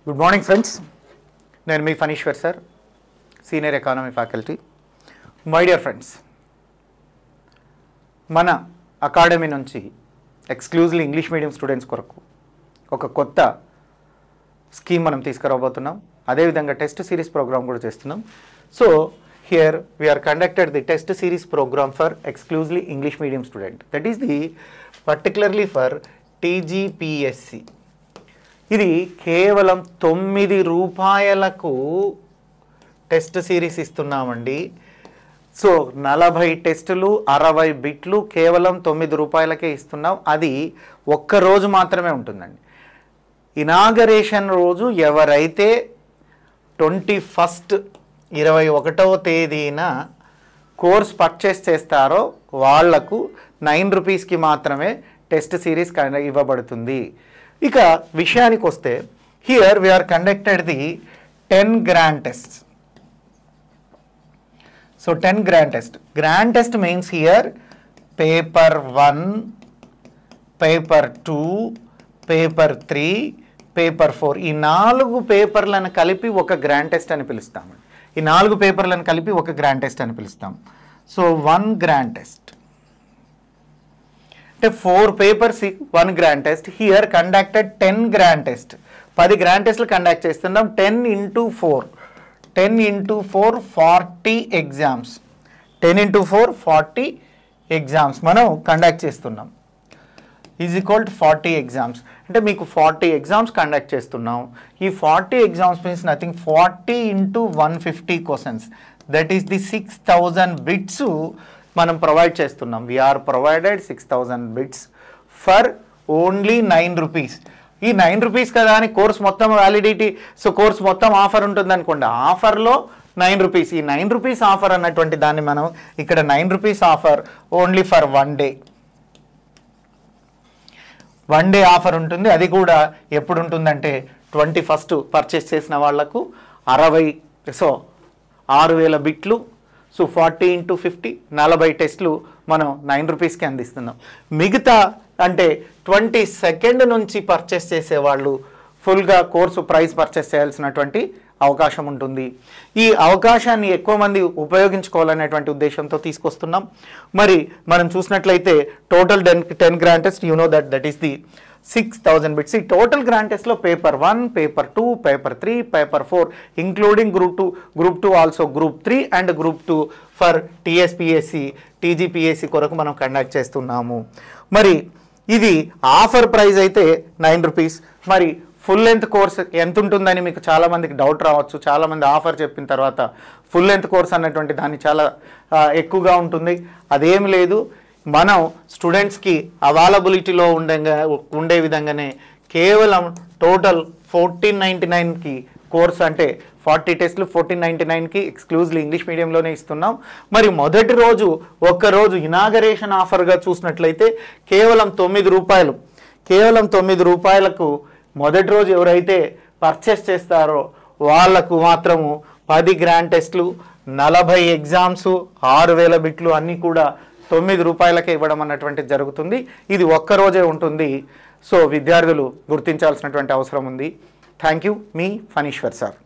Good morning, friends. నేను మీ Phanishwar sir, senior economy faculty. My dear friends, మన academy నుంచి ఎక్స్క్లూజివ్లీ ఇంగ్లీష్ మీడియం స్టూడెంట్స్ కొరకు ఒక కొత్త స్కీమ్ మనం తీసుకురాబోతున్నాం. అదేవిధంగా టెస్ట్ సిరీస్ ప్రోగ్రామ్ కూడా చేస్తున్నాం. So here we are conducted the test series program for exclusively English medium student, that is the particularly for TGPSC. ఇది కేవలం 9 రూపాయలకు టెస్ట్ సిరీస్ ఇస్తున్నామండి. సో 40 టెస్టులు 60 బిట్లు కేవలం 9 రూపాయలకే ఇస్తున్నాం. అది ఒక్కరోజు మాత్రమే ఉంటుందండి. ఇనాగరేషన్ రోజు ఎవరైతే 21వ తేదీన కోర్స్ పర్చేస్ చేస్తారో వాళ్లకు 9 రూపీస్కి మాత్రమే టెస్ట్ సిరీస్ ఇవ్వబడుతుంది. ఇక విషయానికి వస్తే, here we are conducted the 10 grand test. So 10 grand test. Grand test means here paper 1, paper 2, paper 3, paper 4, ఈ 4 పేపర్లను కలిపి ఒక గ్రాండ్ టెస్ట్ అని పిలుస్తాము. ఈ 4 పేపర్లను కలిపి ఒక గ్రాండ్ టెస్ట్ అని పిలుస్తాం. సో 1 గ్రాండ్ టెస్ట్ అంటే 4 papers 1 grand test. Here conducted 10 grand టెస్ట్. 10 గ్రాండ్ టెస్ట్లు కండక్ట్ చేస్తున్నాం. 10 into 4 40 ఎగ్జామ్స్. 10 into 4 40 ఎగ్జామ్స్ మనం కండక్ట్ చేస్తున్నాం. Is equal to 40 exams. అంటే మీకు 40 ఎగ్జామ్స్ కండక్ట్ చేస్తున్నాం. ఈ 40 exams means nothing, 40 into 150 questions, that is the 6000 bits మనం ప్రొవైడ్ చేస్తున్నాం. We are provided 6000 bits for only 9 rupees. ఈ 9 రూపీస్ కదా అని కోర్స్ మొత్తం వ్యాలిడిటీ, సో కోర్స్ మొత్తం ఆఫర్ ఉంటుంది అనుకోండి. ఆఫర్లో 9 రూపీస్. ఈ 9 రూపీస్ ఆఫర్ అన్నటువంటి దాన్ని మనం ఇక్కడ 9 rupees offer only for 1 day. 1 day offer ఉంటుంది. అది కూడా ఎప్పుడు ఉంటుందంటే 21st పర్చేస్ చేసిన వాళ్లకు 6000 బిట్లు. సో 40 into 50 40 టెస్ట్లు మనం 9 రూపీస్కి అందిస్తున్నాం. మిగతా అంటే 22nd నుంచి పర్చేస్ చేసేవాళ్ళు ఫుల్గా కోర్సు ప్రైస్ పర్చేస్ చేయాల్సినటువంటి అవకాశం ఉంటుంది. ఈ అవకాశాన్ని ఎక్కువ మంది ఉపయోగించుకోవాలనేటువంటి ఉద్దేశంతో తీసుకొస్తున్నాం. మరి మనం చూసినట్లయితే total 10 grand test, you know that is the 6000 bits. ఈ టోటల్ గ్రాండ్ టెస్ట్లో paper 1, paper 2, paper 3, paper 4 including group 2 also group 3 and group 2 for TSPSC TGPSC కొరకు మనం కండక్ట్ చేస్తున్నాము. మరి ఇది ఆఫర్ ప్రైస్ అయితే 9 రూపీస్. మరి ఫుల్ లెంత్ కోర్స్ ఎంత ఉంటుందని మీకు చాలామందికి డౌట్ రావచ్చు. చాలామంది ఆఫర్ చెప్పిన తర్వాత ఫుల్ లెంత్ కోర్స్ అన్నటువంటి దాన్ని చాలా ఎక్కువగా ఉంటుంది. అదేం లేదు, మనం స్టూడెంట్స్కి అవైలబిలిటీలో ఉండే విధంగానే కేవలం టోటల్ 1499కి కోర్స్, అంటే 40 టెస్ట్లు 1499కి ఎక్స్క్లూజివ్లీ ఇంగ్లీష్ మీడియంలోనే ఇస్తున్నాం. మరి మొదటి రోజు ఒక్కరోజు ఇనాగరేషన్ ఆఫర్గా చూసినట్లయితే కేవలం 9 రూపాయలు. కేవలం 9 రూపాయలకు మొదటి రోజు ఎవరైతే పర్చేస్ చేస్తారో వాళ్లకు మాత్రము 10 గ్రాండ్ టెస్ట్లు 40 ఎగ్జామ్స్ 6000 బిట్లు అన్నీ కూడా 9 రూపాయలకే ఇవ్వడం అన్నటువంటిది జరుగుతుంది. ఇది ఒక్కరోజే ఉంటుంది. సో విద్యార్థులు గుర్తించాల్సినటువంటి అవసరం ఉంది. Thank you, me Phanishwar sir.